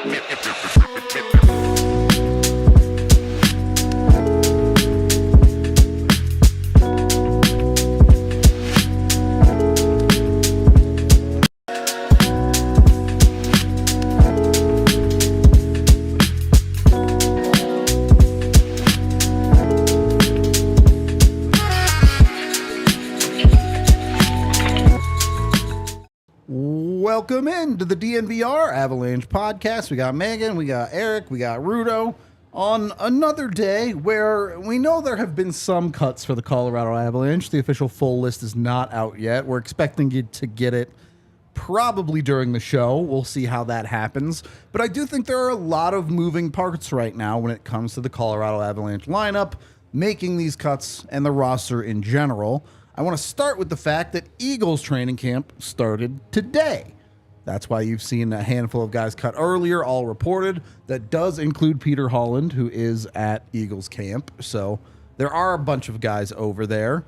Welcome into the DNVR Avalanche podcast. We got Meghan, we got Eric, we got Rudo on another day where we know there have been some cuts for the Colorado Avalanche. The official full list is not out yet. We're expecting you to get it probably during the show. We'll see how that happens. But I do think there are a lot of moving parts right now when it comes to the Colorado Avalanche lineup, making these cuts, and the roster in general. I want to start with the fact that Eagles training camp started today. That's why you've seen a handful of guys cut earlier, all reported. That does include Peter Holland, who is at Eagles camp. So there are a bunch of guys over there.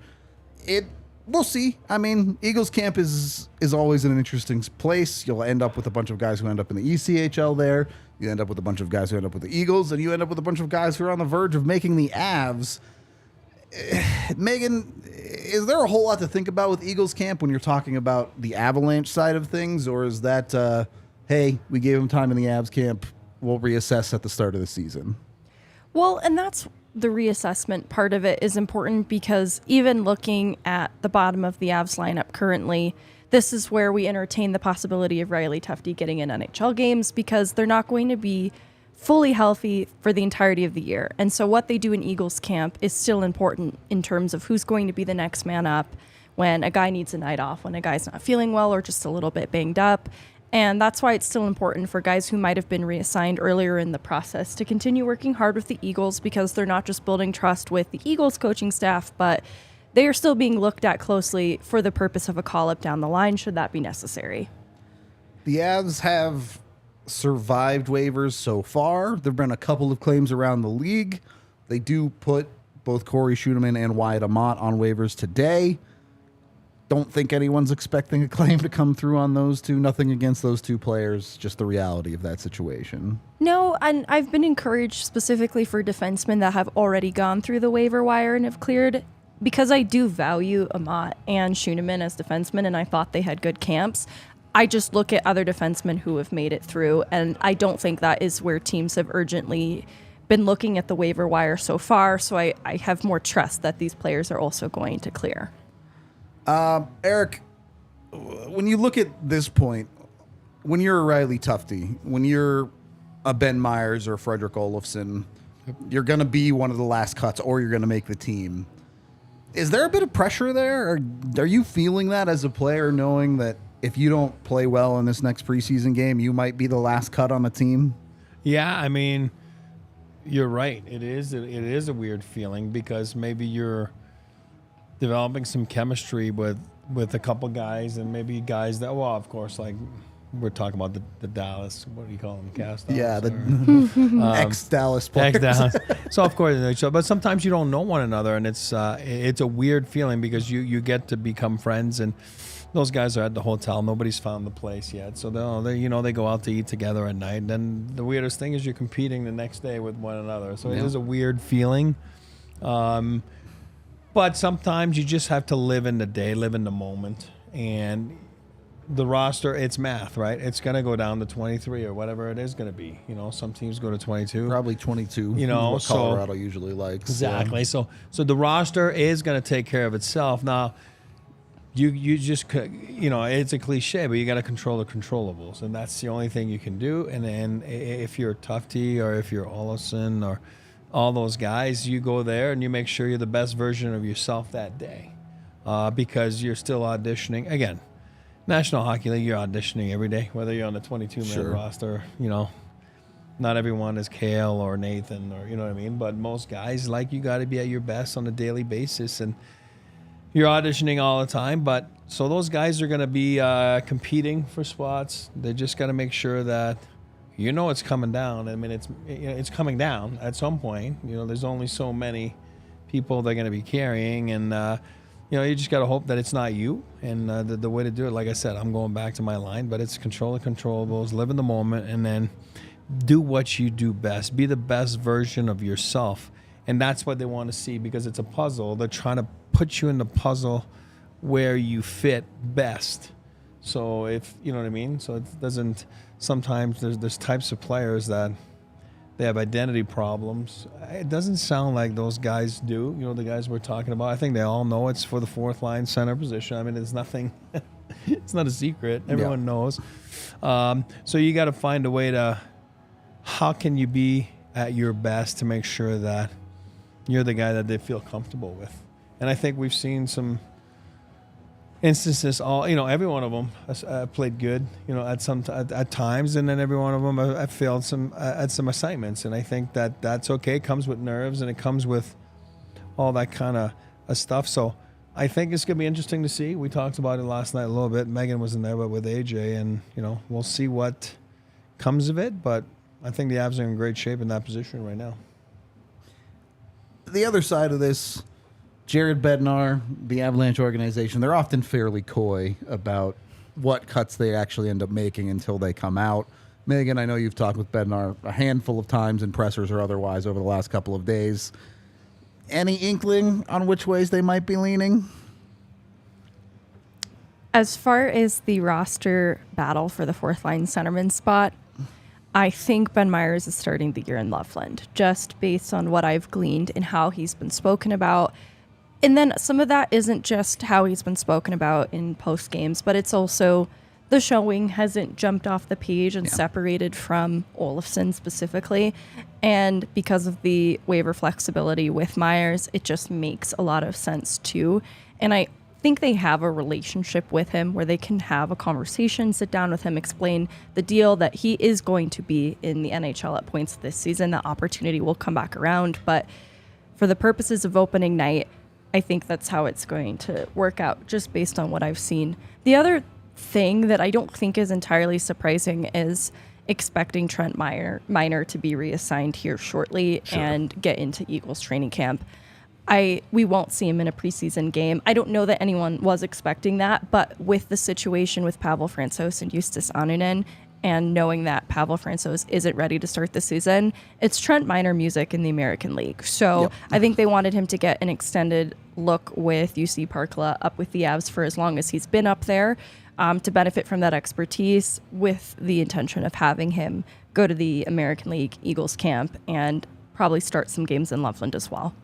We'll see. I mean, Eagles camp is always an interesting place. You'll end up with a bunch of guys who end up in the ECHL there. You end up with a bunch of guys who end up with the Eagles, and you end up with a bunch of guys who are on the verge of making the Avs. Meghan, is there a whole lot to think about with Eagles camp when you're talking about the Avalanche side of things, or is that, hey, we gave him time in the Avs camp, we'll reassess at the start of the season? Well, and that's the reassessment part of it is important because even looking at the bottom of the Avs lineup currently, this is where we entertain the possibility of Riley Tufte getting in NHL games because they're not going to be fully healthy for the entirety of the year. And so what they do in Eagles camp is still important in terms of who's going to be the next man up when a guy needs a night off, when a guy's not feeling well or just a little bit banged up. And that's why it's still important for guys who might have been reassigned earlier in the process to continue working hard with the Eagles because they're not just building trust with the Eagles coaching staff, but they are still being looked at closely for the purpose of a call-up down the line should that be necessary. The Avs have survived waivers so far. There have been a couple of claims around the league. They do put both Corey Schueneman and Wyatt Amat on waivers today. Don't think anyone's expecting a claim to come through on those two. Nothing against those two players, just the reality of that situation. No, and I've been encouraged specifically for defensemen that have already gone through the waiver wire and have cleared because I do value Amat and Schueneman as defensemen, and I thought they had good camps. I just look at other defensemen who have made it through, and I don't think that is where teams have urgently been looking at the waiver wire so far, so I have more trust that these players are also going to clear. Eric, when you look at this point, when you're a Riley Tufte, when you're a Ben Myers or Frederick Olofsson, you're going to be one of the last cuts or you're going to make the team. Is there a bit of pressure there? Or are you feeling that as a player, knowing that if you don't play well in this next preseason game, you might be the last cut on the team? Yeah, I mean, you're right. It is a weird feeling because maybe you're developing some chemistry with a couple guys and maybe guys that, well, of course, like we're talking about the Dallas, what do you call them, cast-offs? Yeah, the ex-Dallas players. Ex-Dallas. So, of course, but sometimes you don't know one another, and it's a weird feeling because you get to become friends, and those guys are at the hotel. Nobody's found the place yet. So they go out to eat together at night. And then the weirdest thing is you're competing the next day with one another. So It is a weird feeling. But sometimes you just have to live in the day, live in the moment. And the roster, it's math, right? It's going to go down to 23 or whatever it is going to be. Some teams go to 22. Probably 22. What Colorado usually likes. Exactly. Yeah. So the roster is going to take care of itself. Now, You just, it's a cliche, but you got to control the controllables, and that's the only thing you can do. And then if you're Tufte or if you're Olofsson or all those guys, you go there and you make sure you're the best version of yourself that day because you're still auditioning. Again, National Hockey League, you're auditioning every day, whether you're on the 22-man roster. Not everyone is Kale or Nathan or, you know what I mean? But most guys, you got to be at your best on a daily basis, and you're auditioning all the time, but so those guys are going to be competing for spots. They just got to make sure that it's coming down. I mean, it's coming down at some point. There's only so many people they're going to be carrying, and you just got to hope that it's not you. And the way to do it, like I said, I'm going back to my line, but it's control the controllables, live in the moment, and then do what you do best. Be the best version of yourself. And that's what they want to see, because it's a puzzle. They're trying to put you in the puzzle where you fit best. So if, you know what I mean? So it doesn't, sometimes there's types of players that they have identity problems. It doesn't sound like those guys do, you know, the guys we're talking about. I think they all know it's for the fourth line center position. I mean, it's nothing, it's not a secret. Everyone knows. So you got to find a way to, how can you be at your best to make sure that you're the guy that they feel comfortable with. And I think we've seen some instances, every one of them played good, at times, and then every one of them I failed at some assignments. And I think that's okay. It comes with nerves, and it comes with all that kind of stuff. So I think it's going to be interesting to see. We talked about it last night a little bit. Meghan wasn't there, but with AJ, and, we'll see what comes of it. But I think the Avs are in great shape in that position right now. The other side of this, Jared Bednar, the Avalanche organization, they're often fairly coy about what cuts they actually end up making until they come out. Meghan, I know you've talked with Bednar a handful of times in pressers or otherwise over the last couple of days. Any inkling on which ways they might be leaning? As far as the roster battle for the fourth line centerman spot, I think Ben Meyers is starting the year in Loveland, just based on what I've gleaned and how he's been spoken about. And then some of that isn't just how he's been spoken about in post games, but it's also the showing hasn't jumped off the page and separated from Olofsson specifically. And because of the waiver flexibility with Myers, it just makes a lot of sense too. And I think they have a relationship with him where they can have a conversation, sit down with him, explain the deal that he is going to be in the NHL at points this season. That opportunity will come back around. But for the purposes of opening night, I think that's how it's going to work out, just based on what I've seen. The other thing that I don't think is entirely surprising is expecting Trent Miner to be reassigned here shortly and get into Eagles training camp. We won't see him in a preseason game. I don't know that anyone was expecting that, but with the situation with Pavel Francouz and Justus Annunen, and knowing that Pavel Francouz isn't ready to start the season, it's Trent Miner music in the American League. So I think they wanted him to get an extended look with UC Parkla up with the Avs for as long as he's been up there, to benefit from that expertise, with the intention of having him go to the American League Eagles camp and probably start some games in Loveland as well.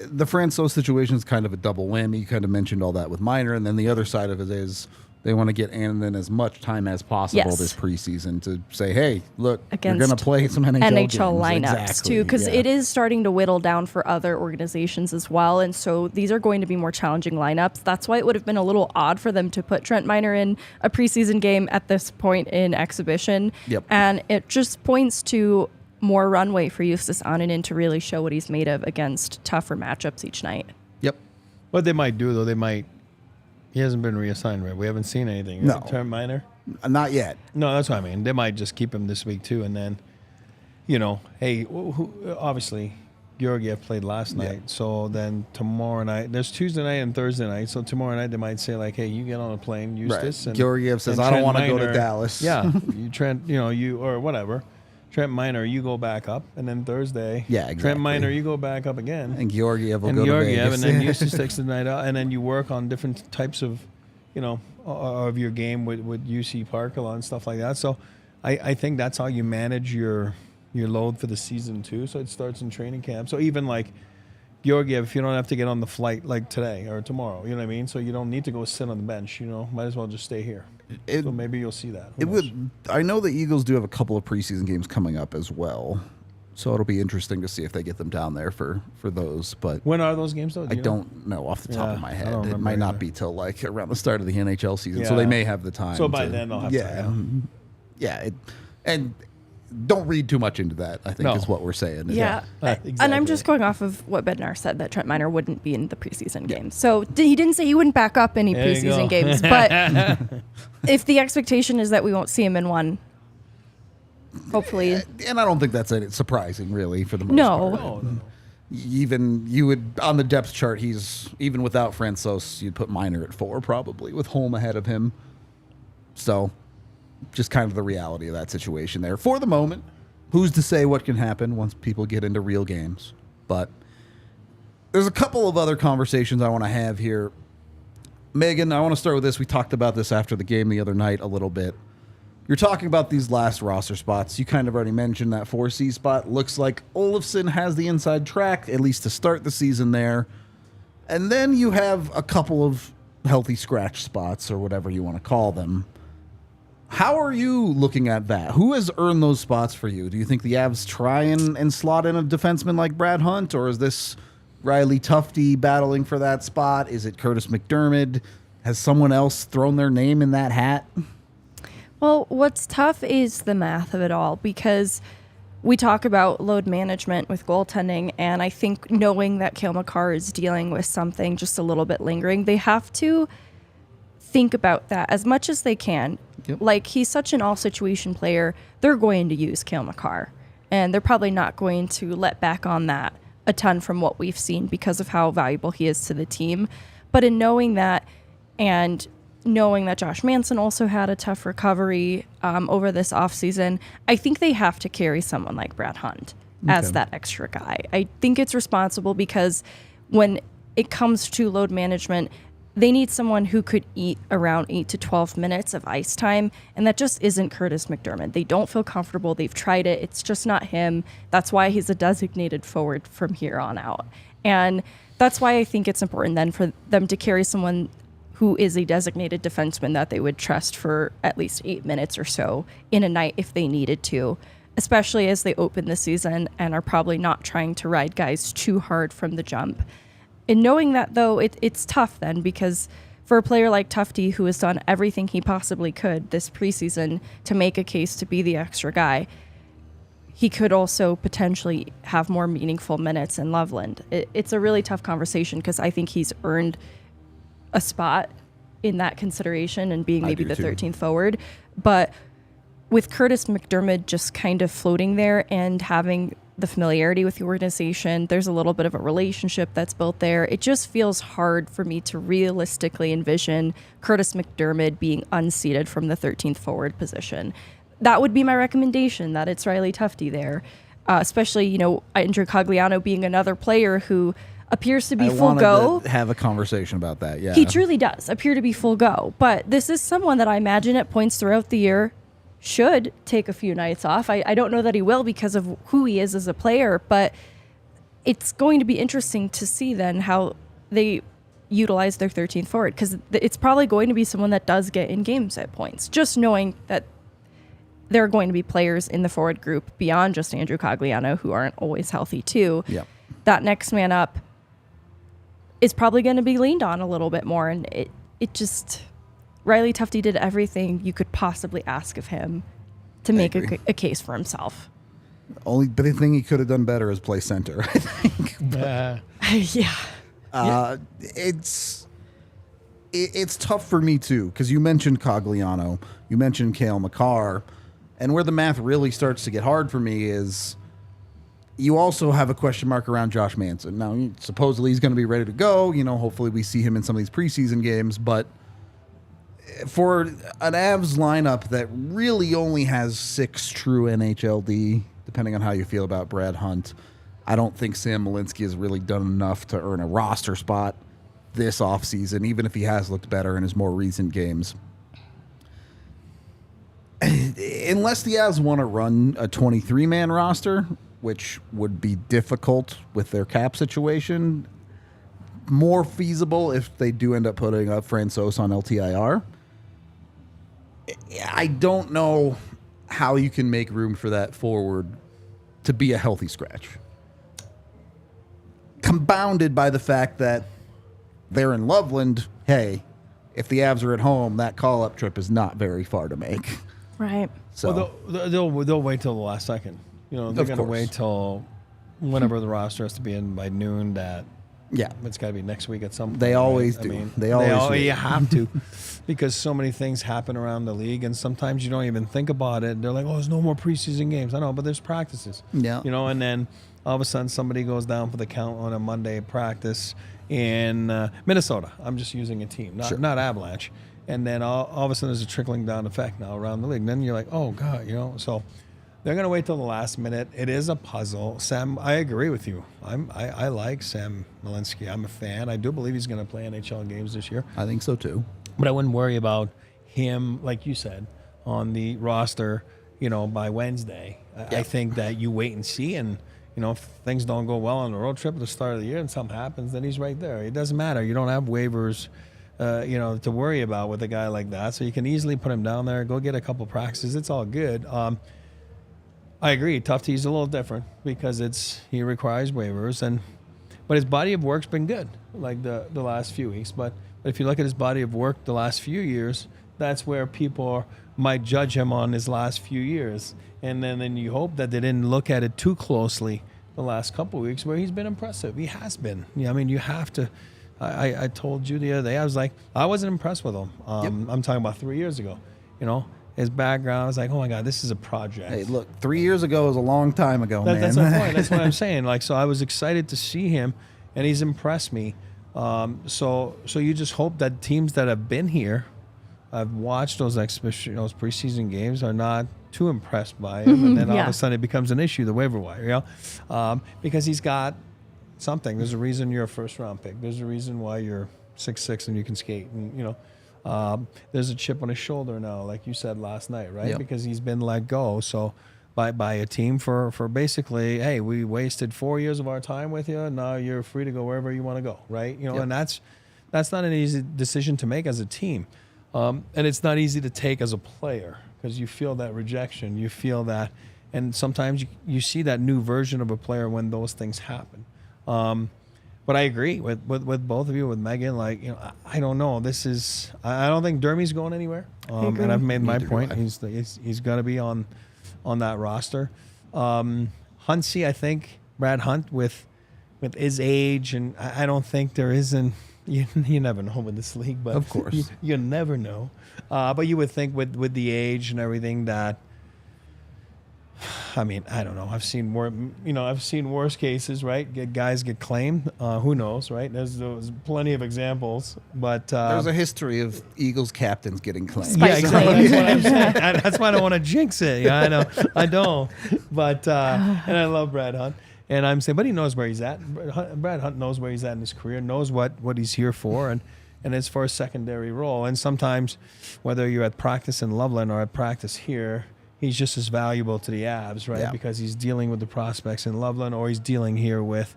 The Francouz situation is kind of a double whammy. You kind of mentioned all that with Miner, and then the other side of it is they want to get Annunen as much time as possible this preseason to say, hey, look, you're going to play some NHL games. Lineups too, because it is starting to whittle down for other organizations as well. And so these are going to be more challenging lineups. That's why it would have been a little odd for them to put Trent Miner in a preseason game at this point in exhibition. And it just points to more runway for Justus Annunen to really show what he's made of against tougher matchups each night. What they might do, though, he hasn't been reassigned, right? We haven't seen anything. No. Trent Miner? Not yet. No, that's what I mean. They might just keep him this week, too. And then, hey, obviously, Georgiev played last night. So then tomorrow night, there's Tuesday night and Thursday night. So tomorrow night, they might say, like, hey, you get on a plane, Justus. Right. Georgiev says, I don't want to go to Dallas. Yeah. Or whatever. Trent Miner, you go back up, and then Thursday, Trent Miner, you go back up again, and Georgiev will go to Vegas, and then Justus takes the night out, and then you work on different types of, of your game with UC Parkla and stuff like that. So, I think that's how you manage your load for the season too. So it starts in training camp. So even like Georgiev, if you don't have to get on the flight like today or tomorrow, you know what I mean. So you don't need to go sit on the bench. Might as well just stay here. So maybe you'll see that. I know the Eagles do have a couple of preseason games coming up as well, so it'll be interesting to see if they get them down there for those. But when are those games though? I don't know off the top of my head. It might not be till like around the start of the NHL season, so they may have the time. So by then they'll have time. And don't read too much into that, I think is what we're saying. Exactly. And I'm just going off of what Bednar said, that Trent Miner wouldn't be in the preseason games. So he didn't say he wouldn't back up any preseason games, but if the expectation is that we won't see him in one, hopefully. And I don't think that's surprising, really, for the most part. No. Even you would, on the depth chart, he's, even without Francouz, you'd put Miner at 4 probably, with Holm ahead of him. So just kind of the reality of that situation there for the moment. who's to say what can happen once people get into real games? But there's a couple of other conversations I want to have here. Meghan, I want to start with this. We talked about this after the game the other night a little bit. You're talking about these last roster spots. You kind of already mentioned that 4C spot. Looks like Olofsson has the inside track, at least to start the season there. And then you have a couple of healthy scratch spots, or whatever you want to call them. How are you looking at that? Who has earned those spots for you? Do you think the Avs try and slot in a defenseman like Brad Hunt, or is this Riley Tufte battling for that spot? Is it Curtis McDermott? Has someone else thrown their name in that hat? Well, what's tough is the math of it all, because we talk about load management with goaltending, and I think knowing that Cale Makar is dealing with something just a little bit lingering, they have to think about that as much as they can. Yep. Like, he's such an all-situation player, they're going to use Cale Makar, and they're probably not going to let back on that a ton from what we've seen because of how valuable he is to the team. But in knowing that, and knowing that Josh Manson also had a tough recovery over this offseason, I think they have to carry someone like Brad Hunt as that extra guy. I think it's responsible because when it comes to load management, they need someone who could eat around 8 to 12 minutes of ice time, and that just isn't Curtis McDermott. They don't feel comfortable. They've tried it. It's just not him. That's why he's a designated forward from here on out. And that's why I think it's important then for them to carry someone who is a designated defenseman that they would trust for at least 8 minutes or so in a night if they needed to, especially as they open the season and are probably not trying to ride guys too hard from the jump. And knowing that, though, it's tough then, because for a player like Tufte, who has done everything he possibly could this preseason to make a case to be the extra guy, he could also potentially have more meaningful minutes in Loveland. It's a really tough conversation because I think he's earned a spot in that consideration and being maybe the 13th forward. But with Curtis McDermott just kind of floating there and having the familiarity with the organization, there's a little bit of a relationship that's built there. It just feels hard for me to realistically envision Curtis McDermott being unseated from the 13th forward position. That would be my recommendation, that it's Riley Tufte there, especially, Andrew Cogliano being another player who appears to be full go. To have a conversation about that, yeah. He truly does appear to be full go, but this is someone that I imagine at points throughout the year should take a few nights off. I don't know that he will because of who he is as a player, but it's going to be interesting to see then how they utilize their 13th forward, because it's probably going to be someone that does get in games at points, just knowing that there are going to be players in the forward group beyond just Andrew Cogliano who aren't always healthy too. Yep. That next man up is probably going to be leaned on a little bit more, and it just... Riley Tufte did everything you could possibly ask of him to make a case for himself. Only thing he could have done better is play center, I think. Yeah. It's tough for me too, because you mentioned Cogliano, you mentioned Cale Makar, and where the math really starts to get hard for me is you also have a question mark around Josh Manson. Now, supposedly he's going to be ready to go. Hopefully we see him in some of these preseason games, but for an Avs lineup that really only has 6 true NHLD, depending on how you feel about Brad Hunt, I don't think Sam Malinsky has really done enough to earn a roster spot this offseason, even if he has looked better in his more recent games. Unless the Avs want to run a 23-man roster, which would be difficult with their cap situation, more feasible if they do end up putting up Francouz on LTIR. I don't know how you can make room for that forward to be a healthy scratch. Compounded by the fact that they're in Loveland, hey, if the Avs are at home, that call-up trip is not very far to make. Right. So they'll wait till the last second. They're going to wait till whenever the roster has to be in by noon. It's got to be next week at some point. They always do. I mean, they always you have to, because so many things happen around the league, and sometimes you don't even think about it. They're like, "Oh, there's no more preseason games." I know, but there's practices. Yeah. And then all of a sudden somebody goes down for the count on a Monday practice in Minnesota. I'm just using a team, not Avalanche. And then all of a sudden there's a trickling down effect now around the league. And then you're like, "Oh God," So they're going to wait till the last minute. It is a puzzle. Sam, I agree with you. I like Sam Malinsky. I'm a fan. I do believe he's going to play NHL games this year. I think so too. But I wouldn't worry about him, like you said, on the roster, by Wednesday. I think that you wait and see, and if things don't go well on the road trip at the start of the year and something happens, then he's right there. It doesn't matter. You don't have waivers, to worry about with a guy like that. So you can easily put him down there, go get a couple practices. It's all good. I agree. Tufty's a little different because he requires waivers, but his body of work's been good, like the last few weeks. But if you look at his body of work the last few years, that's where people might judge him on his last few years. And then you hope that they didn't look at it too closely the last couple of weeks where he's been impressive. He has been. I mean, you have to. I told you the other day, I was like, I wasn't impressed with him. I'm talking about 3 years ago. His background, I was like, oh my God, this is a project. Hey, look, 3 years ago was a long time ago, man. That's my point. That's what I'm saying. So I was excited to see him, and he's impressed me. So you just hope that teams that have been here, I've watched those preseason games, are not too impressed by him, and then all of a sudden it becomes an issue, the waiver wire, because he's got something. There's a reason you're a first-round pick. There's a reason why you're 6'6" and you can skate, and there's a chip on his shoulder now, like you said last night, right? Yep. Because he's been let go. So by a team for basically, hey, we wasted 4 years of our time with you. Now you're free to go wherever you want to go, right? And that's not an easy decision to make as a team, and it's not easy to take as a player because you feel that rejection, you feel that, and sometimes you see that new version of a player when those things happen. But I agree with both of you, with Meghan. Like, I don't know. I don't think Dermy's going anywhere. And I've made my point. He's going to be on that roster. Huntsy, I think Brad Hunt with his age, and I don't think there isn't. You never know with this league, but of course you never know. But you would think with the age and everything that. I mean, I don't know. I've seen worse cases, right? Guys get claimed. Who knows, right? There's plenty of examples, but there's a history of Eagles captains getting claimed. Yeah, exactly. That's what I'm saying. That's why I don't want to jinx it. Yeah, I know. I don't. But and I love Brad Hunt, and I'm saying, but he knows where he's at. Brad Hunt knows where he's at in his career, knows what he's here for, and it's for a secondary role. And sometimes, whether you're at practice in Loveland or at practice here, he's just as valuable to the Avs, right? Yeah. Because he's dealing with the prospects in Loveland, or he's dealing here with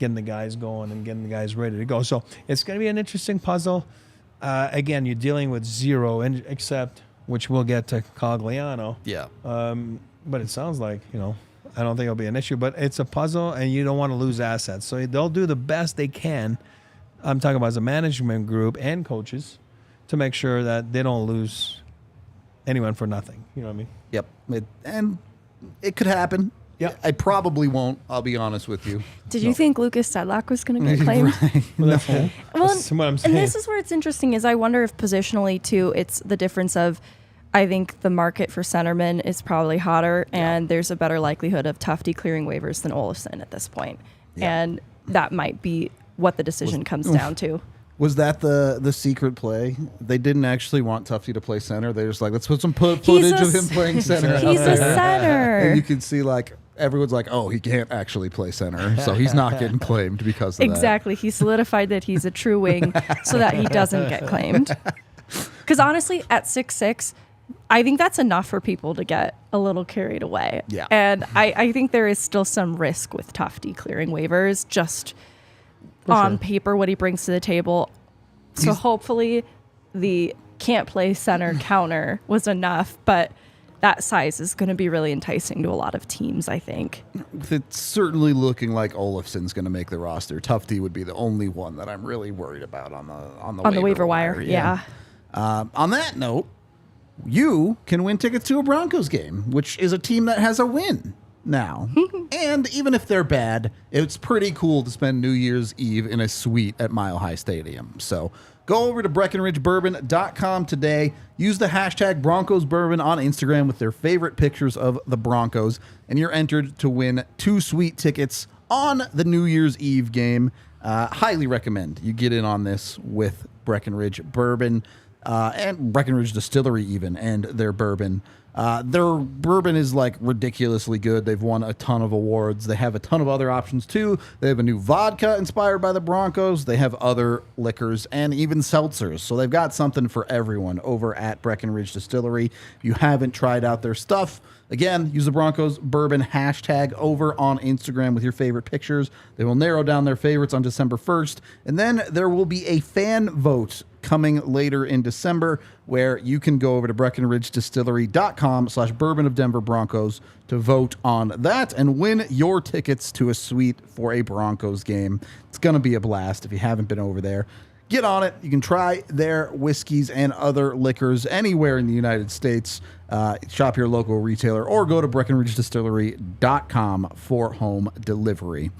getting the guys going and getting the guys ready to go. So it's going to be an interesting puzzle. Again, you're dealing with zero, except, which we'll get to Cogliano. Yeah. But it sounds like, I don't think it'll be an issue. But it's a puzzle, and you don't want to lose assets. So they'll do the best they can. I'm talking about as a management group and coaches to make sure that they don't lose anyone for nothing. You know what I mean? Yep. It could happen. Yeah. I probably won't. I'll be honest with you. Did you think Lucas Sedlak was going to get claimed? Well, that's Well, what I'm saying. and this is where it's interesting is I wonder if positionally, too, it's the difference of I think the market for centermen is probably hotter, and there's a better likelihood of Tufty clearing waivers than Olofsson at this point. Yeah. And that might be what the decision comes down to. Was that the secret play? They didn't actually want Tufty to play center. They're just like, let's put some footage of him playing center. He's a center. And you can see everyone's like, oh, he can't actually play center, so he's not getting claimed because of Exactly. He solidified that he's a true wing so that he doesn't get claimed. Because honestly, at 6'6", I think that's enough for people to get a little carried away. Yeah. And I think there is still some risk with Tufty clearing waivers, just on paper, what he brings to the table. So hopefully the can't play center counter was enough, but that size is going to be really enticing to a lot of teams, I think. It's certainly looking like Olofsson's going to make the roster. Tufty would be the only one that I'm really worried about on the waiver wire. Yeah. On that note, you can win tickets to a Broncos game, which is a team that has a win now. And even if they're bad, it's pretty cool to spend New Year's Eve in a suite at Mile High Stadium. So go over to BreckenridgeBourbon.com today. Use the hashtag BroncosBourbon on Instagram with their favorite pictures of the Broncos, and you're entered to win 2 sweet tickets on the New Year's Eve game. Highly recommend you get in on this with Breckenridge Bourbon and Breckenridge Distillery even, and their bourbon. Their bourbon is like ridiculously good. They've won a ton of awards. They have a ton of other options too. They have a new vodka inspired by the Broncos. They have other liquors and even seltzers. So they've got something for everyone over at Breckenridge Distillery. If you haven't tried out their stuff, again, use the Broncos Bourbon hashtag over on Instagram with your favorite pictures. They will narrow down their favorites on December 1st. And then there will be a fan vote coming later in December where you can go over to BreckenridgeDistillery.com/Bourbon of Denver Broncos to vote on that and win your tickets to a suite for a Broncos game. It's going to be a blast if you haven't been over there. Get on it. You can try their whiskeys and other liquors anywhere in the United States. Shop your local retailer or go to BreckenridgeDistillery.com for home delivery.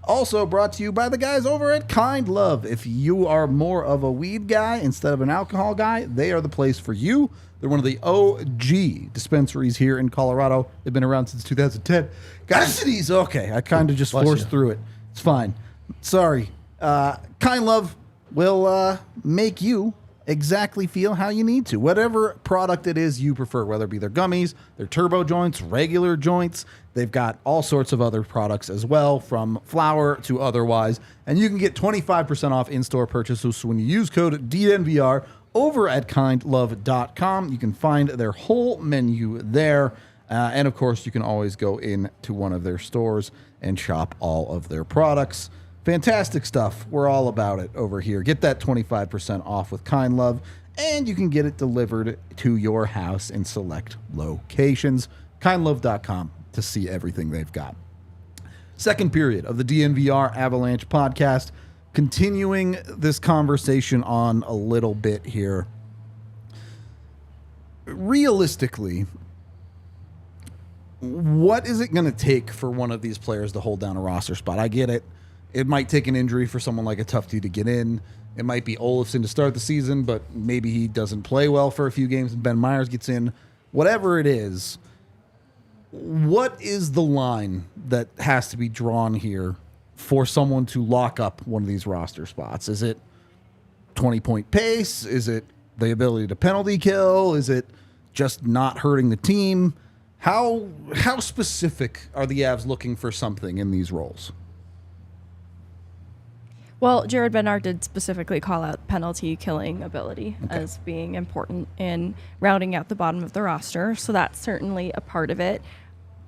Also brought to you by the guys over at Kind Love. If you are more of a weed guy instead of an alcohol guy, they are the place for you. They're one of the OG dispensaries here in Colorado. They've been around since 2010. Guys, okay, I kind of just forced through it. It's fine. Sorry. Kind Love will make you exactly feel how you need to. Whatever product it is you prefer, whether it be their gummies, their turbo joints, regular joints. They've got all sorts of other products as well, from flour to otherwise. And you can get 25% off in-store purchases. So when you use code DNVR over at kindlove.com, you can find their whole menu there. And of course, you can always go into one of their stores and shop all of their products. Fantastic stuff. We're all about it over here. Get that 25% off with Kind Love, and you can get it delivered to your house in select locations. Kindlove.com to see everything they've got. Second period of the DNVR Avalanche podcast. Continuing this conversation on a little bit here. Realistically, what is it going to take for one of these players to hold down a roster spot? I get it. It might take an injury for someone like a Tufte to get in. It might be Olofsson to start the season, but maybe he doesn't play well for a few games and Ben Myers gets in. Whatever it is, what is the line that has to be drawn here for someone to lock up one of these roster spots? Is it 20-point pace? Is it the ability to penalty kill? Is it just not hurting the team? How specific are the Avs looking for something in these roles? Well, Jared Bednar did specifically call out penalty killing ability as being important in rounding out the bottom of the roster. So that's certainly a part of it.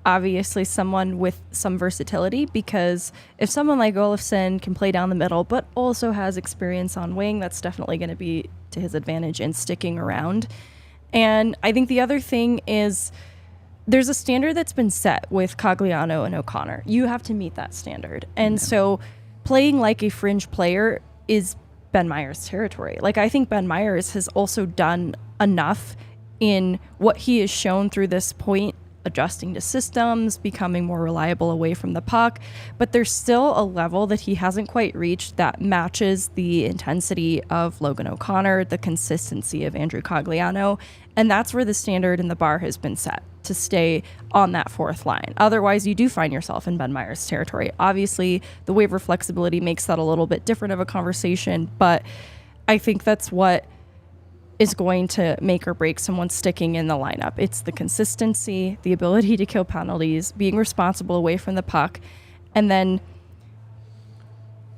Obviously, someone with some versatility, because if someone like Olofsson can play down the middle, but also has experience on wing, that's definitely going to be to his advantage in sticking around. And I think the other thing is there's a standard that's been set with Cogliano and O'Connor. You have to meet that standard. And so playing like a fringe player is Ben Myers' territory. Like, I think Ben Myers has also done enough in what he has shown through this point, adjusting to systems, becoming more reliable away from the puck. But there's still a level that he hasn't quite reached that matches the intensity of Logan O'Connor, the consistency of Andrew Cogliano. And that's where the standard in the bar has been set, to stay on that fourth line. Otherwise, you do find yourself in Ben Myers' territory. Obviously, the waiver flexibility makes that a little bit different of a conversation, but I think that's what is going to make or break someone sticking in the lineup. It's the consistency, the ability to kill penalties, being responsible away from the puck. And then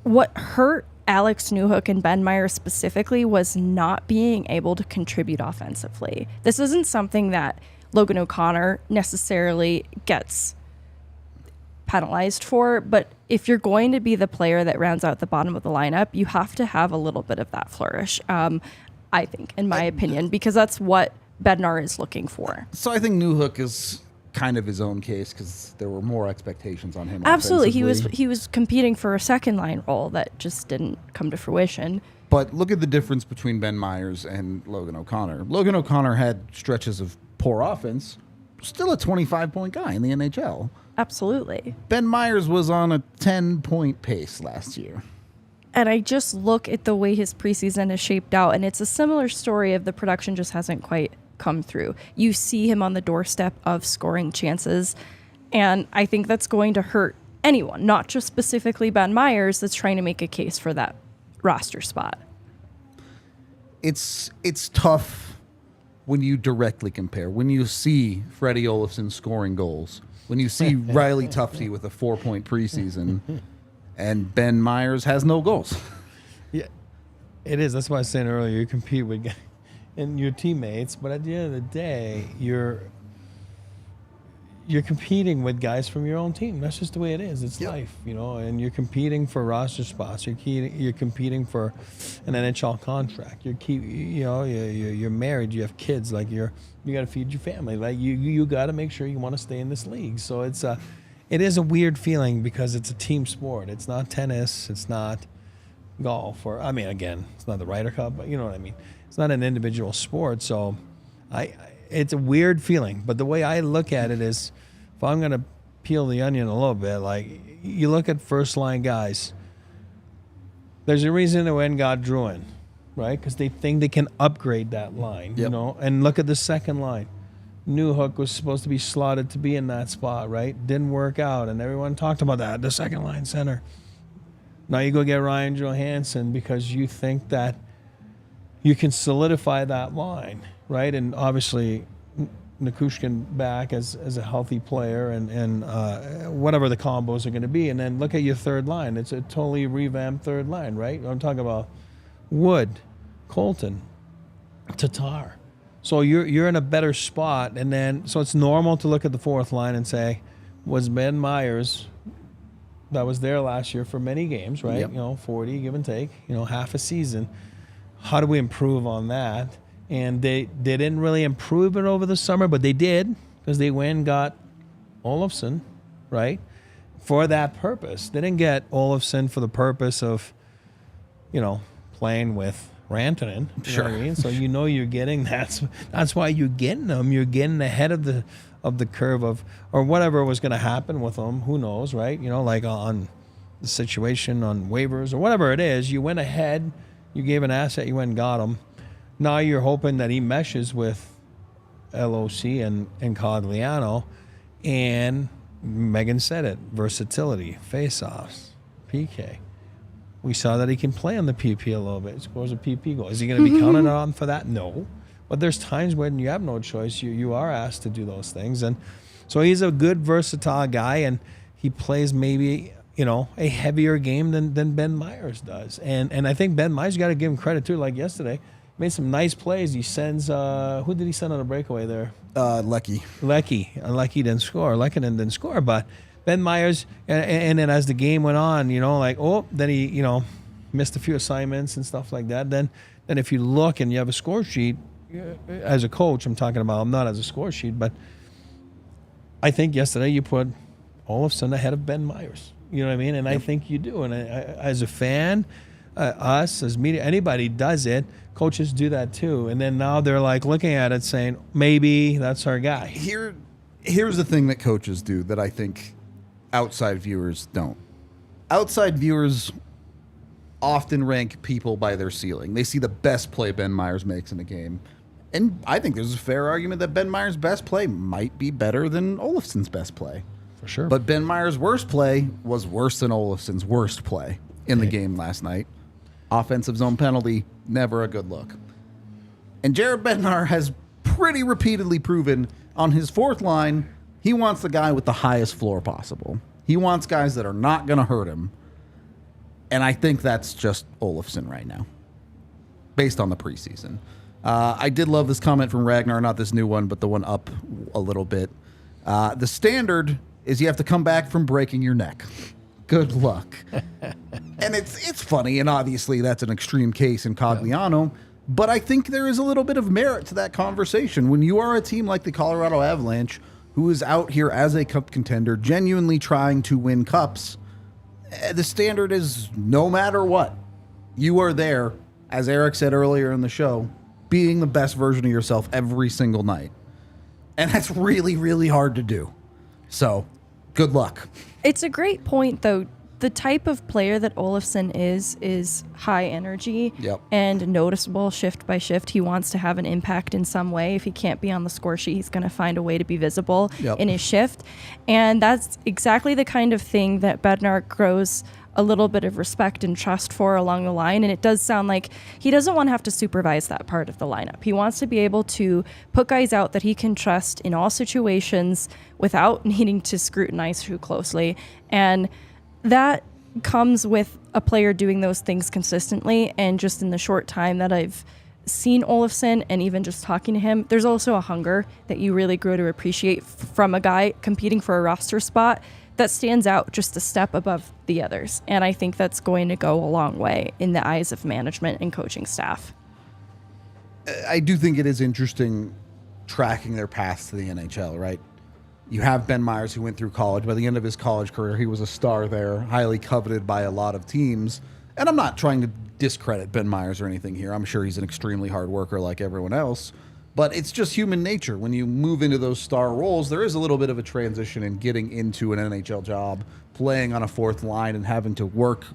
what hurt Alex Newhook and Ben Myers specifically was not being able to contribute offensively. This isn't something that Logan O'Connor necessarily gets penalized for, but if you're going to be the player that rounds out the bottom of the lineup, you have to have a little bit of that flourish, I think, in my opinion, because that's what Bednar is looking for. So I think Newhook is kind of his own case because there were more expectations on him. Absolutely. He was competing for a second line role that just didn't come to fruition. But look at the difference between Ben Myers and Logan O'Connor. Logan O'Connor had stretches of poor offense, still a 25-point guy in the NHL. Absolutely. Ben Myers was on a 10-point pace last year. And I just look at the way his preseason is shaped out, and it's a similar story of the production just hasn't quite come through. You see him on the doorstep of scoring chances, and I think that's going to hurt anyone, not just specifically Ben Myers that's trying to make a case for that roster spot. It's tough when you directly compare, when you see Freddie Olofsson scoring goals, when you see Riley Tufte with a 4-point preseason, and Ben Myers has no goals. Yeah, it is. That's why I was saying earlier, you compete with and your teammates, but at the end of the day, you're competing with guys from your own team. That's just the way it is. It's life, and you're competing for roster spots. You're competing for an NHL contract. You're married. You have kids. Like you got to feed your family. Like you got to make sure you want to stay in this league. So it is a weird feeling because it's a team sport. It's not tennis. It's not golf. Or again, it's not the Ryder Cup. But you know what I mean. It's not an individual sport. So it's a weird feeling, but the way I look at it is, if I'm going to peel the onion a little bit, like you look at first line guys, there's a reason that when got Druin, right? Because they think they can upgrade that line, and look at the second line. Newhook was supposed to be slotted to be in that spot, right? Didn't work out, and everyone talked about that, the second line center. Now you go get Ryan Johansson because you think that you can solidify that line. Right, and obviously Nikushkin back as a healthy player, and whatever the combos are going to be, and then look at your third line. It's a totally revamped third line, right? I'm talking about Wood, Colton, Tatar. So you're in a better spot, and then so it's normal to look at the fourth line and say, was Ben Myers, that was there last year for many games, right? Yep. 40 give and take, half a season. How do we improve on that? And they didn't really improve it over the summer, but they did because they went and got Olofsson, right, for that purpose. They didn't get Olofsson for the purpose of, playing with Rantanen. You know what I mean? So you're getting that's why you're getting them. You're getting ahead of the curve or whatever was going to happen with them. Who knows, right? Like on the situation on waivers or whatever it is. You went ahead. You gave an asset. You went and got them. Now you're hoping that he meshes with LOC and Cogliano, and Meghan said it, versatility, face-offs, PK. We saw that he can play on the PP a little bit. He scores a PP goal. Is he going to be counted on for that? No. But there's times when you have no choice. You are asked to do those things. And so he's a good, versatile guy, and he plays maybe, a heavier game than Ben Myers does. And I think Ben Myers, you got to give him credit, too, like yesterday. Made some nice plays. He sends, who did he send on a breakaway there? Lecky. Lecky didn't score. Lehkonen didn't score. But Ben Myers, and then as the game went on, then he, missed a few assignments and stuff like that. Then if you look and you have a score sheet, as a coach, I'm talking about, I'm not as a score sheet, but I think yesterday you put Olofsson ahead of Ben Myers. You know what I mean? And I think you do. And as a fan, us as media, anybody does it. Coaches do that too, and then now they're like looking at it, saying maybe that's our guy. Here's the thing that coaches do that I think outside viewers don't. Outside viewers often rank people by their ceiling. They see the best play Ben Myers makes in a game, and I think there's a fair argument that Ben Myers' best play might be better than Olofsson's best play. For sure. But Ben Myers' worst play was worse than Olofsson's worst play in the game last night. Offensive zone penalty, never a good look. And Jared Bednar has pretty repeatedly proven on his fourth line, he wants the guy with the highest floor possible. He wants guys that are not going to hurt him. And I think that's just Olofsson right now, based on the preseason. I did love this comment from Ragnar, not this new one, but the one up a little bit. The standard is you have to come back from breaking your neck. Good luck. And it's funny, and obviously that's an extreme case in Cogliano, but I think there is a little bit of merit to that conversation. When you are a team like the Colorado Avalanche, who is out here as a cup contender, genuinely trying to win cups, the standard is no matter what, you are there, as Eric said earlier in the show, being the best version of yourself every single night. And that's really, really hard to do. So, good luck. It's a great point, though. The type of player that Olofsson is high energy and noticeable shift by shift. He wants to have an impact in some way. If he can't be on the score sheet, he's going to find a way to be visible in his shift. And that's exactly the kind of thing that Bednar grows a little bit of respect and trust for along the line. And it does sound like he doesn't want to have to supervise that part of the lineup. He wants to be able to put guys out that he can trust in all situations without needing to scrutinize too closely. And that comes with a player doing those things consistently. And just in the short time that I've seen Olofsson and even just talking to him, there's also a hunger that you really grow to appreciate from a guy competing for a roster spot that stands out just a step above the others. And I think that's going to go a long way in the eyes of management and coaching staff. I do think it is interesting tracking their paths to the NHL, right? You have Ben Meyers, who went through college. By the end of his college career, he was a star there, highly coveted by a lot of teams. And I'm not trying to discredit Ben Meyers or anything here. I'm sure he's an extremely hard worker like everyone else. But it's just human nature. When you move into those star roles, there is a little bit of a transition in getting into an NHL job, playing on a fourth line and having to work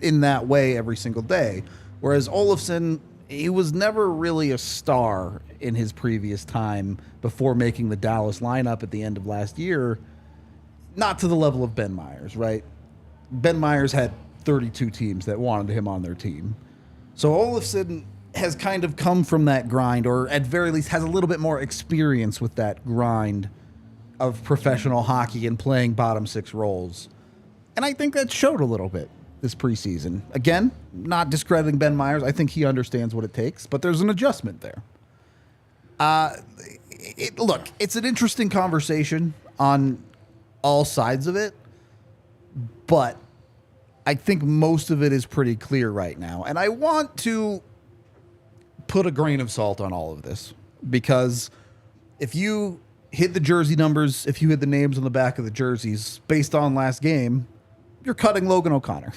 in that way every single day. Whereas Olofsson, he was never really a star in his previous time before making the Dallas lineup at the end of last year. Not to the level of Ben Meyers, right? Ben Meyers had 32 teams that wanted him on their team. So Olofsson has kind of come from that grind, or at very least has a little bit more experience with that grind of professional hockey and playing bottom six roles. And I think that showed a little bit this preseason. Again, not discrediting Ben Meyers. I think he understands what it takes, but there's an adjustment there. Look, it's an interesting conversation on all sides of it, but I think most of it is pretty clear right now. And I want to put a grain of salt on all of this, because if you hit the jersey numbers, if you hit the names on the back of the jerseys based on last game, you're cutting Logan O'Connor.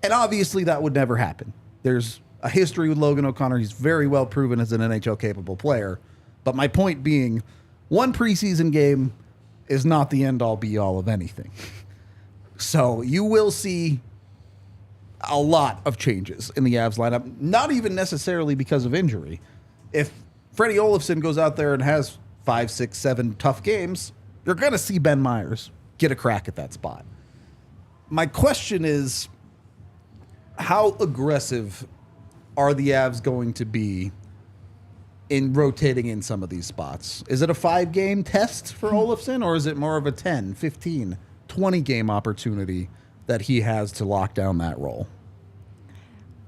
And obviously that would never happen. There's a history with Logan O'Connor. He's very well proven as an NHL capable player. But my point being, one preseason game is not the end all be all of anything. So you will see a lot of changes in the Avs lineup, not even necessarily because of injury. If Freddie Olofsson goes out there and has 5, 6, 7 tough games, you're going to see Ben Meyers get a crack at that spot. My question is, how aggressive are the Avs going to be in rotating in some of these spots? Is it a 5-game test for Olofsson, or is it more of a 10, 15, 20-game opportunity that he has to lock down that role?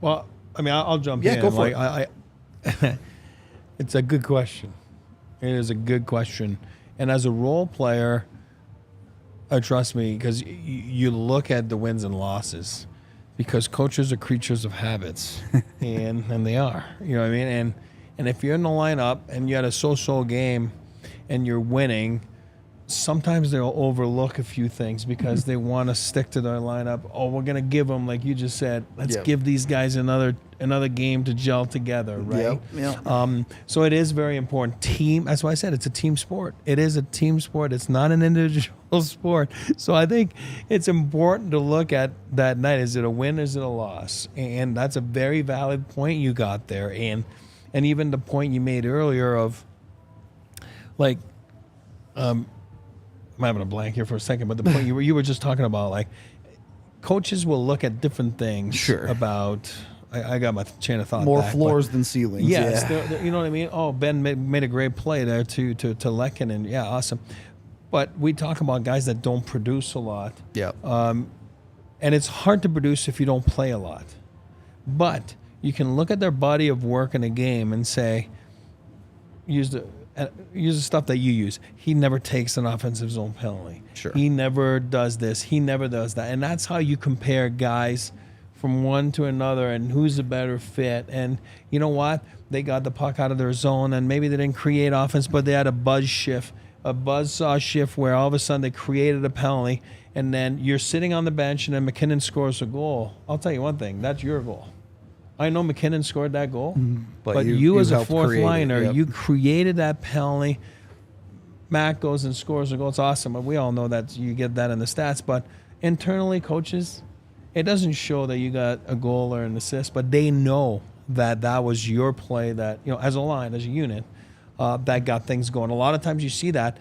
Well, I mean, I'll jump in. Yeah, go for it. It's a good question. It is a good question. And as a role player, trust me, because you look at the wins and losses, because coaches are creatures of habits, and they are. You know what I mean? And if you're in the lineup and you had a so-so game and you're winning, sometimes they'll overlook a few things because they want to stick to their lineup. Oh, we're going to give them, like you just said, let's give these guys another game to gel together, right? Yep. So it is very important. Team, that's why I said it's a team sport. It is a team sport. It's not an individual sport. So I think it's important to look at that night. Is it a win? Is it a loss? And that's a very valid point you got there. And even the point you made earlier of, like, I'm having a blank here for a second, but the point you were just talking about, like, coaches will look at different things. Sure. About, I got my chain of thought more back, floors than ceilings. Yes, Yeah. you know what I mean? Oh, Ben made a great play there to Lekin, and yeah, awesome. But we talk about guys that don't produce a lot. Yeah. And it's hard to produce if you don't play a lot. But you can look at their body of work in a game and say, use the stuff that you use. He never takes an offensive zone penalty. Sure. He never does this. He never does that. And that's how you compare guys from one to another and who's a better fit. And you know what? They got the puck out of their zone, and maybe they didn't create offense, but they had a buzzsaw shift where all of a sudden they created a penalty, and then you're sitting on the bench, and then McKinnon scores a goal. I'll tell you one thing. That's your goal. I know McKinnon scored that goal, but you as a fourth liner, you created that penalty. Matt goes and scores a goal. It's awesome. But we all know that you get that in the stats. But internally, coaches, it doesn't show that you got a goal or an assist, but they know that that was your play that, you know, as a line, as a unit, that got things going. A lot of times you see that.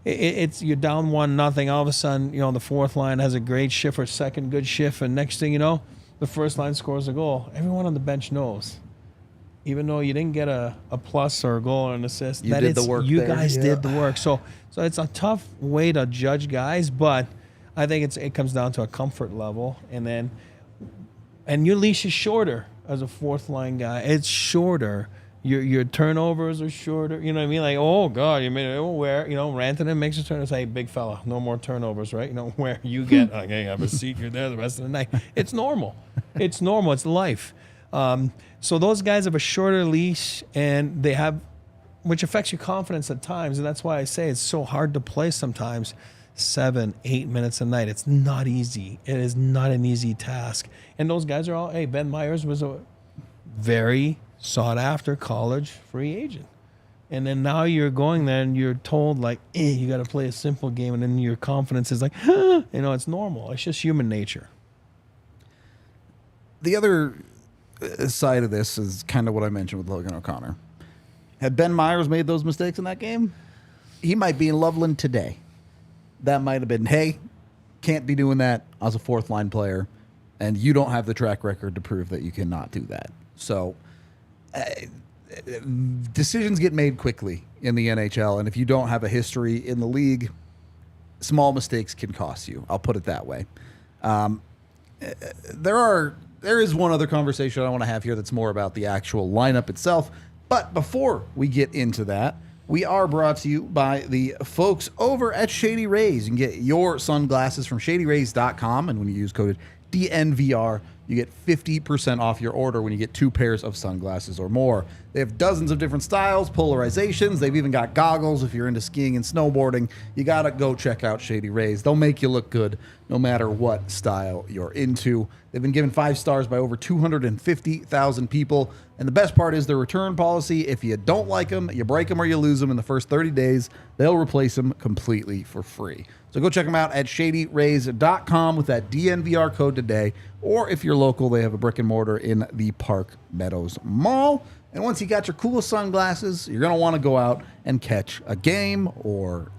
it's you're down 1-0. All of a sudden, the fourth line has a great shift or second good shift, and next thing you know, the first line scores a goal. Everyone on the bench knows. Even though you didn't get a plus or a goal or an assist, You did the work you there, guys yeah. did the work. So it's a tough way to judge guys, but I think it comes down to a comfort level, and your leash is shorter as a fourth line guy. It's shorter. Your turnovers are shorter. You know what I mean? Like, oh God, you made it. Oh, where Rantanen makes a turn and say, hey, big fella, no more turnovers, right? Where you get okay, have a seat, you're there the rest of the night. It's normal. It's normal. It's life. So those guys have a shorter leash, and they have, which affects your confidence at times, and that's why I say it's so hard to play sometimes. 7-8 minutes a night. It's not easy. It is not an easy task. And those guys are all. Hey, Ben Myers was a very sought after college free agent. And then now you're going there and you're told like, you got to play a simple game, and then your confidence is like, it's normal. It's just human nature. The other side of this is kind of what I mentioned with Logan O'Connor. Had Ben Myers made those mistakes in that game, he might be in Loveland today. That might have been, hey, can't be doing that as a fourth line player, and you don't have the track record to prove that you cannot do that. So decisions get made quickly in the NHL, and if you don't have a history in the league, small mistakes can cost you. I'll put it that way. There is one other conversation I want to have here that's more about the actual lineup itself. But before we get into that, we are brought to you by the folks over at Shady Rays. You can get your sunglasses from shadyrays.com, and when you use code DNVR, you get 50% off your order when you get 2 pairs of sunglasses or more. They have dozens of different styles, polarizations. They've even got goggles if you're into skiing and snowboarding. You got to go check out Shady Rays. They'll make you look good no matter what style you're into. They've been given 5 stars by over 250,000 people. And the best part is their return policy. If you don't like them, you break them or you lose them in the first 30 days, they'll replace them completely for free. So go check them out at shadyrays.com with that DNVR code today. Or if you're local, they have a brick and mortar in the Park Meadows Mall. And once you got your coolest sunglasses, you're going to want to go out and catch a game or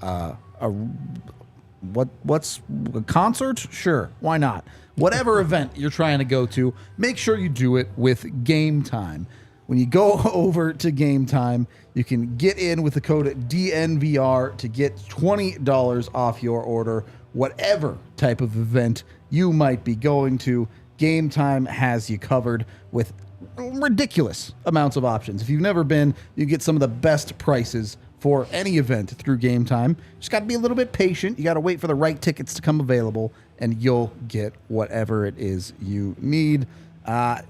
what's a concert? Sure, why not? Whatever event you're trying to go to, make sure you do it with Game Time. When you go over to Game Time, you can get in with the code DNVR to get $20 off your order, whatever type of event you might be going to. Game Time has you covered with ridiculous amounts of options. If you've never been, you get some of the best prices for any event through Game Time. Just got to be a little bit patient. You got to wait for the right tickets to come available, and you'll get whatever it is you need.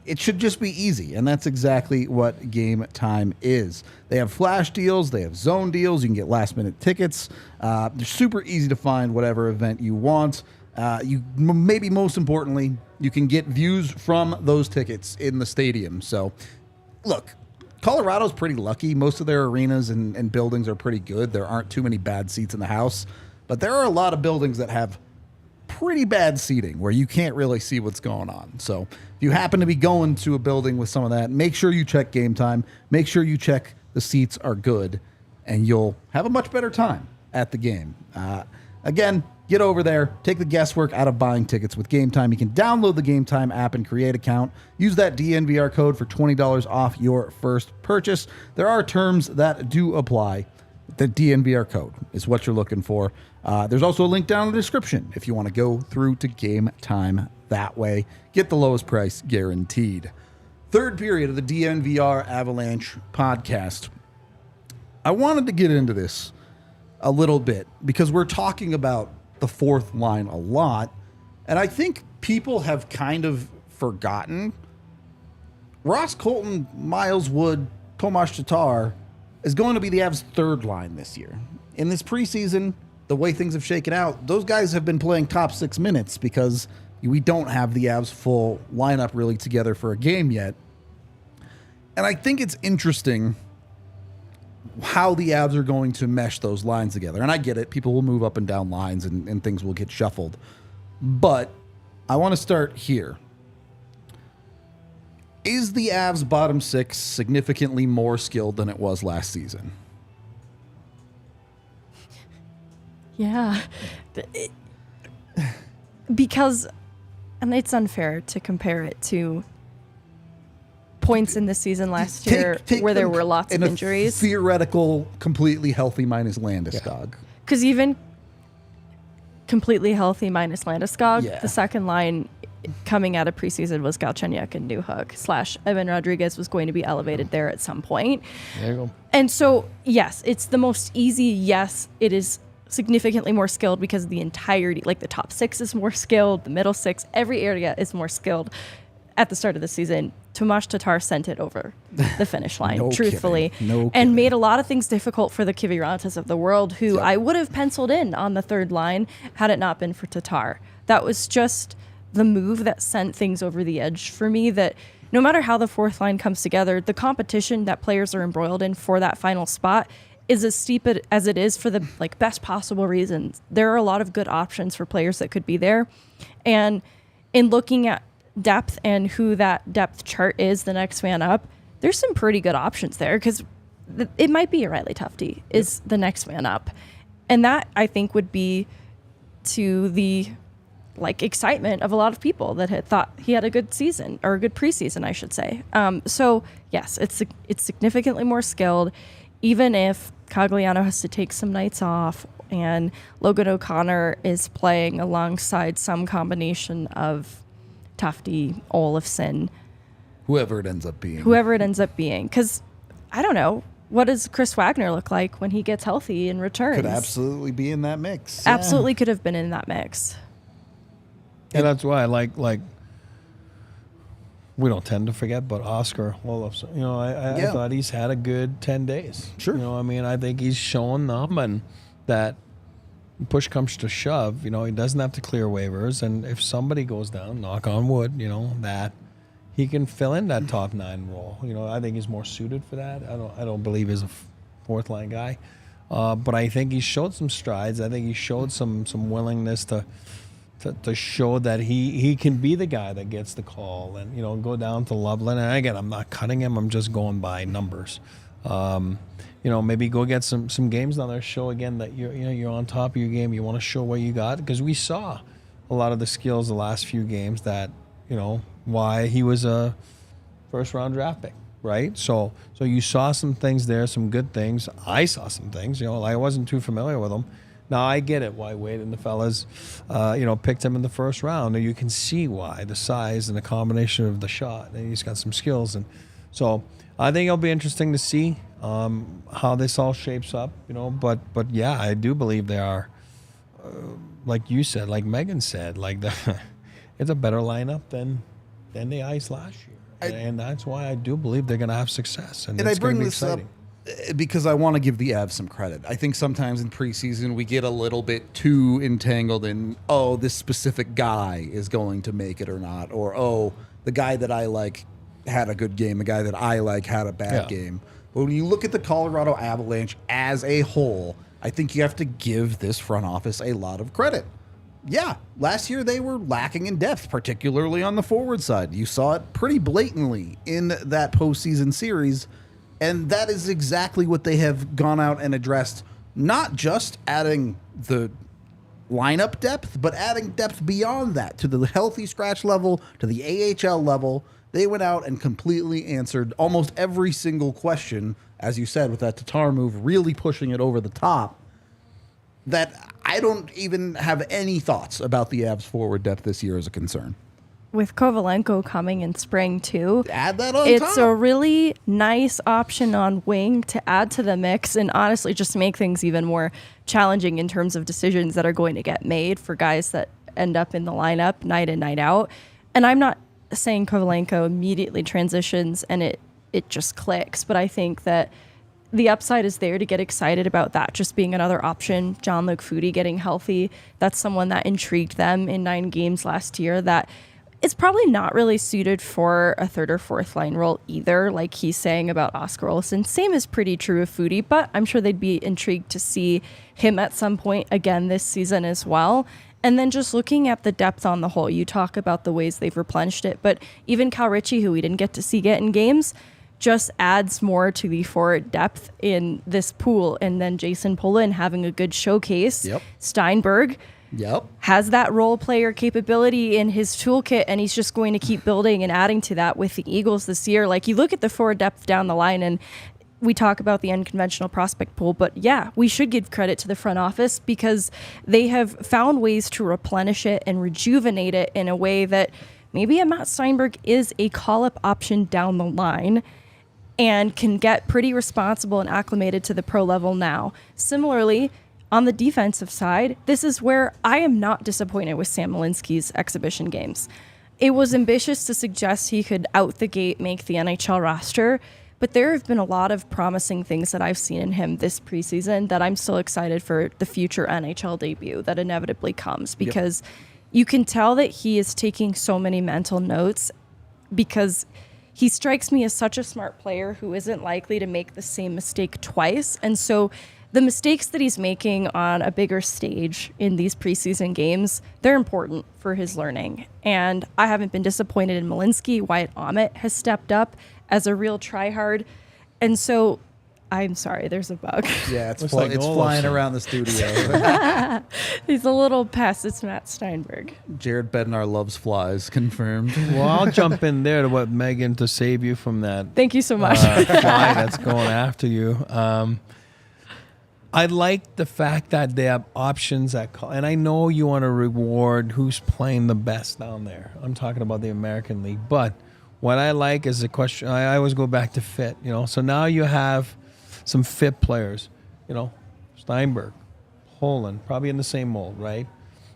It should just be easy, and that's exactly what Game Time is. They have flash deals, they have zone deals, you can get last-minute tickets. They're super easy to find whatever event you want. Maybe most importantly, you can get views from those tickets in the stadium. So, look, Colorado's pretty lucky. Most of their arenas and buildings are pretty good. There aren't too many bad seats in the house, but there are a lot of buildings that have pretty bad seating where you can't really see what's going on. So if you happen to be going to a building with some of that, make sure you check Game Time. Make sure you check the seats are good, and you'll have a much better time at the game. Again, get over there. Take the guesswork out of buying tickets with Game Time. You can download the Game Time app and create an account. Use that DNVR code for $20 off your first purchase. There are terms that do apply. The DNVR code is what you're looking for. There's also a link down in the description if you want to go through to Game Time that way. Get the lowest price guaranteed. Third period of the DNVR Avalanche podcast. I wanted to get into this a little bit because we're talking about the fourth line a lot, and I think people have kind of forgotten Ross Colton, Miles Wood, Tomas Tatar is going to be the Avs' third line this year. In this preseason, the way things have shaken out, those guys have been playing top 6 minutes because we don't have the Avs' full lineup really together for a game yet. And I think it's interesting how the Avs are going to mesh those lines together. And I get it. People will move up and down lines and things will get shuffled. But I want to start here. Is the Avs' bottom 6 significantly more skilled than it was last season? Yeah. Because, and it's unfair to compare it to points in the season last year where there were lots of injuries. Theoretical, completely healthy minus Landeskog. Because even completely healthy minus Landeskog, the second line coming out of preseason was Galchenyuk and Newhook / Evan Rodriguez was going to be elevated there at some point. There you go. And so, yes, it's the most easy. Yes, it is significantly more skilled because the entirety, like the top 6 is more skilled, the middle 6, every area is more skilled. At the start of the season, Tomas Tatar sent it over the finish line, truthfully, and made a lot of things difficult for the Kivirantas of the world, who I would have penciled in on the third line had it not been for Tatar. That was just the move that sent things over the edge for me, that no matter how the fourth line comes together, the competition that players are embroiled in for that final spot is as steep as it is for the best possible reasons. There are a lot of good options for players that could be there. And in looking at depth and who that depth chart is, the next man up, there's some pretty good options there, because it might be Riley Tufte is the next man up. And that, I think, would be to the excitement of a lot of people that had thought he had a good season, or a good preseason, I should say. So yes, it's significantly more skilled, even if Cogliano has to take some nights off and Logan O'Connor is playing alongside some combination of Tufte, Olofsson, whoever it ends up being. Because I don't know, what does Chris Wagner look like when he gets healthy and returns? Could absolutely be in that mix. Absolutely could have been in that mix. And that's why I like we don't tend to forget, but Oscar Olofsson, I thought he's had a good 10 days. Sure. I think he's shown them, and that push comes to shove, he doesn't have to clear waivers, and if somebody goes down, knock on wood, that he can fill in that top 9 role. I think he's more suited for that. I don't believe he's a fourth line guy, but I think he showed some strides. I think he showed some willingness to show that he can be the guy that gets the call, and go down to Loveland. And again, I'm not cutting him. I'm just going by numbers. Maybe go get some games on there. Show again that you're on top of your game. You want to show what you got, because we saw a lot of the skills the last few games that why he was a first round draft pick, right? So you saw some things there, some good things. I saw some things. I wasn't too familiar with him. Now I get it why Wade and the fellas, picked him in the first round. And you can see why, the size and the combination of the shot. And he's got some skills, and so I think it'll be interesting to see how this all shapes up, But yeah, I do believe they are, like you said, like Meghan said, it's a better lineup than the ice last year, and that's why I do believe they're going to have success. And it's going to be exciting. Because I want to give the Avs some credit. I think sometimes in preseason we get a little bit too entangled in, this specific guy is going to make it or not, or the guy that I like had a good game, the guy that I like had a bad game. But when you look at the Colorado Avalanche as a whole, I think you have to give this front office a lot of credit. Yeah, last year they were lacking in depth, particularly on the forward side. You saw it pretty blatantly in that postseason series, and that is exactly what they have gone out and addressed, not just adding the lineup depth, but adding depth beyond that to the healthy scratch level, to the AHL level. They went out and completely answered almost every single question, as you said, with that Tatar move, really pushing it over the top, that I don't even have any thoughts about the Avs forward depth this year as a concern. With Kovalenko coming in spring too, add that on it's top. A really nice option on wing to add to the mix, and honestly just make things even more challenging in terms of decisions that are going to get made for guys that end up in the lineup night in, night out. And I'm not saying Kovalenko immediately transitions and it just clicks, but I think that the upside is there to get excited about that just being another option. Jean-Luc Foudy getting healthy, that's someone that intrigued them in 9 games last year that is probably not really suited for a third or fourth line role either, like he's saying about Oscar Olofsson. Same is pretty true of Foudy, but I'm sure they'd be intrigued to see him at some point again this season as well. And then just looking at the depth on the whole, you talk about the ways they've replenished it, but even Cal Ritchie, who we didn't get to see get in games, just adds more to the forward depth in this pool. And then Jason Polin having a good showcase. Yep. Steinberg has that role player capability in his toolkit, and he's just going to keep building and adding to that with the Eagles this year. Like, you look at the forward depth down the line, and we talk about the unconventional prospect pool, but yeah, we should give credit to the front office because they have found ways to replenish it and rejuvenate it in a way that maybe a Matt Steinberg is a call-up option down the line and can get pretty responsible and acclimated to the pro level now. Similarly, on the defensive side, this is where I am not disappointed with Sam Malinski's exhibition games. It was ambitious to suggest he could out the gate make the NHL roster, but there have been a lot of promising things that I've seen in him this preseason that I'm still excited for the future NHL debut that inevitably comes, because you can tell that he is taking so many mental notes, because he strikes me as such a smart player who isn't likely to make the same mistake twice. And so the mistakes that he's making on a bigger stage in these preseason games, they're important for his learning. And I haven't been disappointed in Malinski. Wyatt Ahmet has stepped up as a real tryhard. And so, I'm sorry, there's a bug. Yeah, it's like it's Olafson. flying around the studio. He's a little past. It's Matt Steinberg. Jared Bednar loves flies, confirmed. Well, I'll jump in there to what Meghan to save you from that Thank you so much. fly that's going after you. I like the fact that they have options and I know you want to reward who's playing the best down there. I'm talking about the American League, but what I like is the question. I always go back to fit. So now you have some fit players. Steinberg, Poland, probably in the same mold, right?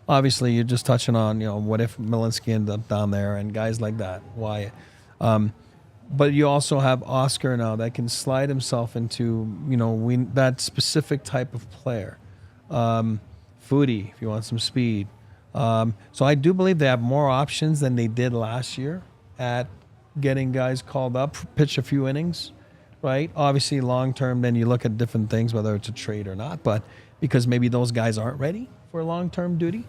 Obviously, you're just touching on what if Malinski ended up down there and guys like that. Wyatt. But you also have Oscar now that can slide himself into, that specific type of player. Foodie, if you want some speed. So I do believe they have more options than they did last year at getting guys called up, pitch a few innings, right? Obviously, long term, then you look at different things, whether it's a trade or not, but because maybe those guys aren't ready for long-term duty.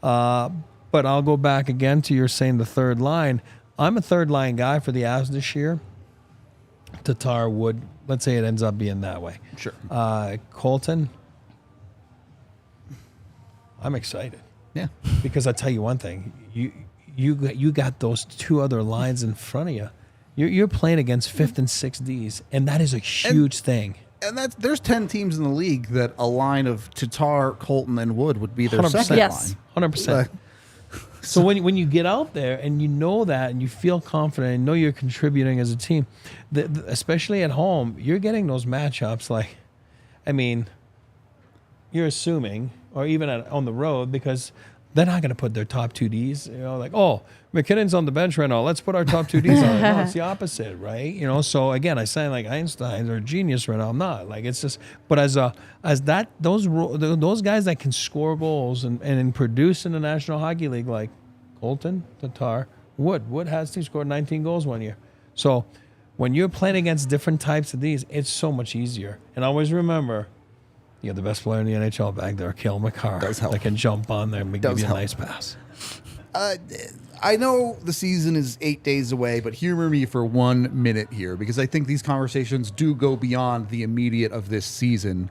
But I'll go back again to your saying the third line. I'm a third line guy for the Avs this year. Tatar Wood, let's say it ends up being that way. Sure. Colton, I'm excited. Yeah. Because I'll tell you one thing. You got those two other lines in front of you. You're playing against fifth and sixth Ds, and that is a huge thing. And there's 10 teams in the league that a line of Tatar, Colton, and Wood would be their 100%. second Yes. line. 100%. So when you get out there and you know that and you feel confident and know you're contributing as a team, especially at home, you're getting those matchups like, you're assuming, or even on the road, because they're not going to put their top two Ds, McKinnon's on the bench right now, let's put our top two Ds on. No, it's the opposite, right? So again, I sound like Einstein or a genius right now. I'm not. Like, it's just, but those guys that can score goals and produce in the National Hockey League, like Colton, Tatar, Wood has to score 19 goals one year. So when you're playing against different types of these, it's so much easier. And always remember, you have the best player in the NHL back there, Cale Makar, that can jump on there and give you a nice pass. I know the season is 8 days away, but humor me for 1 minute here, because I think these conversations do go beyond the immediate of this season.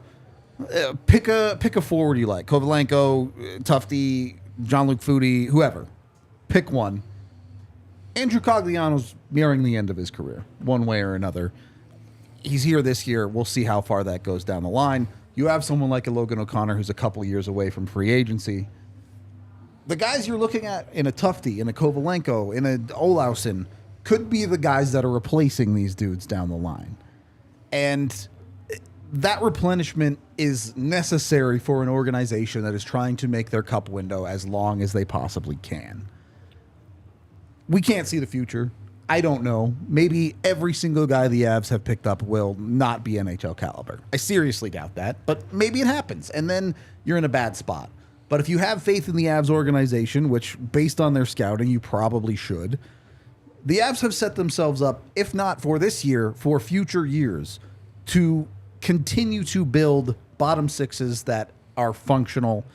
Pick a forward you like. Kovalenko, Tufte, Jean-Luc Foodie, whoever. Pick one. Andrew Cogliano's nearing the end of his career, one way or another. He's here this year. We'll see how far that goes down the line. You have someone like a Logan O'Connor who's a couple years away from free agency. The guys you're looking at in a Tufte, in a Kovalenko, in a Olausen could be the guys that are replacing these dudes down the line. And that replenishment is necessary for an organization that is trying to make their cup window as long as they possibly can. We can't see the future. I don't know. Maybe every single guy the Avs have picked up will not be NHL caliber. I seriously doubt that, but maybe it happens, and then you're in a bad spot. But if you have faith in the Avs organization, which based on their scouting, you probably should, the Avs have set themselves up, if not for this year, for future years, to continue to build bottom sixes that are functional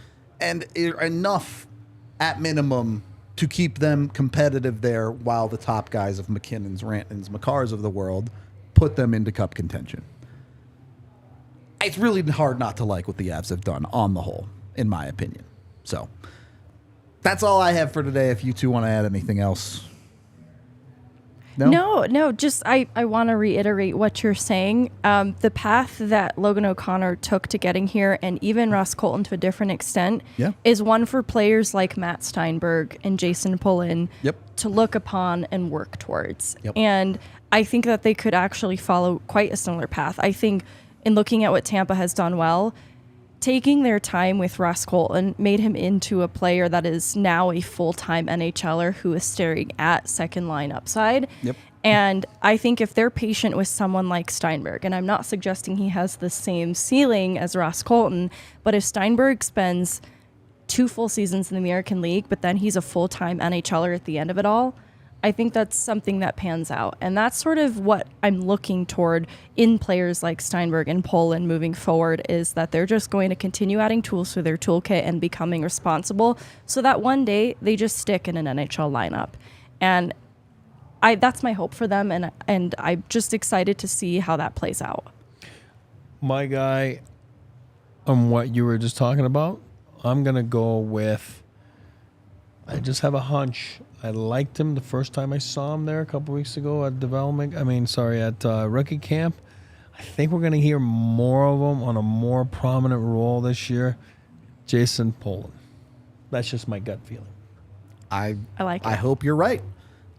and enough at minimum to keep them competitive there while the top guys of McKinnon's, Rantons, Makars of the world put them into cup contention. It's really hard not to like what the Avs have done on the whole, in my opinion. So that's all I have for today. If you two want to add anything else. No, just I want to reiterate what you're saying. The path that Logan O'Connor took to getting here, and even Ross Colton to a different extent, is one for players like Matt Steinberg and Jason Pullen to look upon and work towards. And I think that they could actually follow quite a similar path. I think in looking at what Tampa has done well, taking their time with Ross Colton made him into a player that is now a full-time NHLer who is staring at second line upside. And I think if they're patient with someone like Steinberg, and I'm not suggesting he has the same ceiling as Ross Colton, but if Steinberg spends 2 full seasons in the American League, but then he's a full-time NHLer at the end of it all, I think that's something that pans out. And that's sort of what I'm looking toward in players like Steinberg and Poland moving forward, is that they're just going to continue adding tools to their toolkit and becoming responsible so that one day they just stick in an NHL lineup. And that's my hope for them, and I'm just excited to see how that plays out. My guy, on what you were just talking about, I'm going to go with, I just have a hunch. I liked him the first time I saw him there a couple weeks ago at rookie camp. I think we're going to hear more of him on a more prominent role this year. Jason Poland. That's just my gut feeling. I like it. I hope you're right.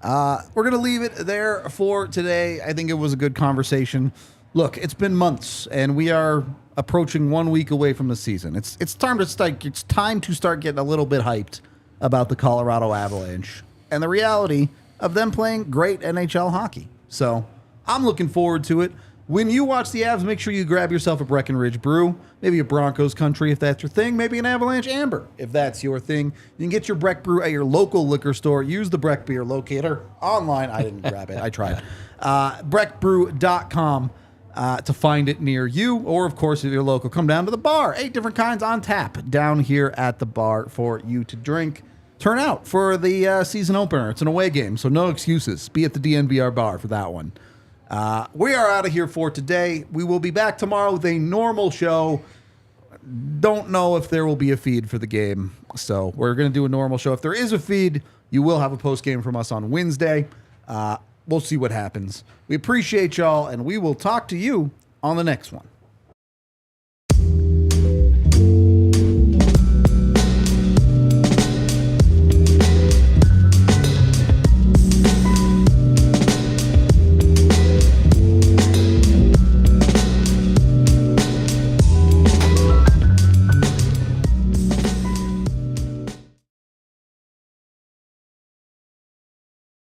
We're going to leave it there for today. I think it was a good conversation. Look, it's been months, and we are approaching 1 week away from the season. It's time to start getting a little bit hyped about the Colorado Avalanche and the reality of them playing great NHL hockey. So I'm looking forward to it. When you watch the Avs, make sure you grab yourself a Breckenridge Brew, maybe a Broncos Country if that's your thing, maybe an Avalanche Amber if that's your thing. You can get your Breck Brew at your local liquor store. Use the Breck Beer Locator online. I didn't grab it. I tried. BreckBrew.com to find it near you. Or, of course, if you're local, come down to the bar. 8 different kinds on tap down here at the bar for you to drink. Turn out for the season opener. It's an away game, so no excuses. Be at the DNVR Bar for that one. We are out of here for today. We will be back tomorrow with a normal show. Don't know if there will be a feed for the game, so we're going to do a normal show. If there is a feed, you will have a post game from us on Wednesday. We'll see what happens. We appreciate y'all, and we will talk to you on the next one.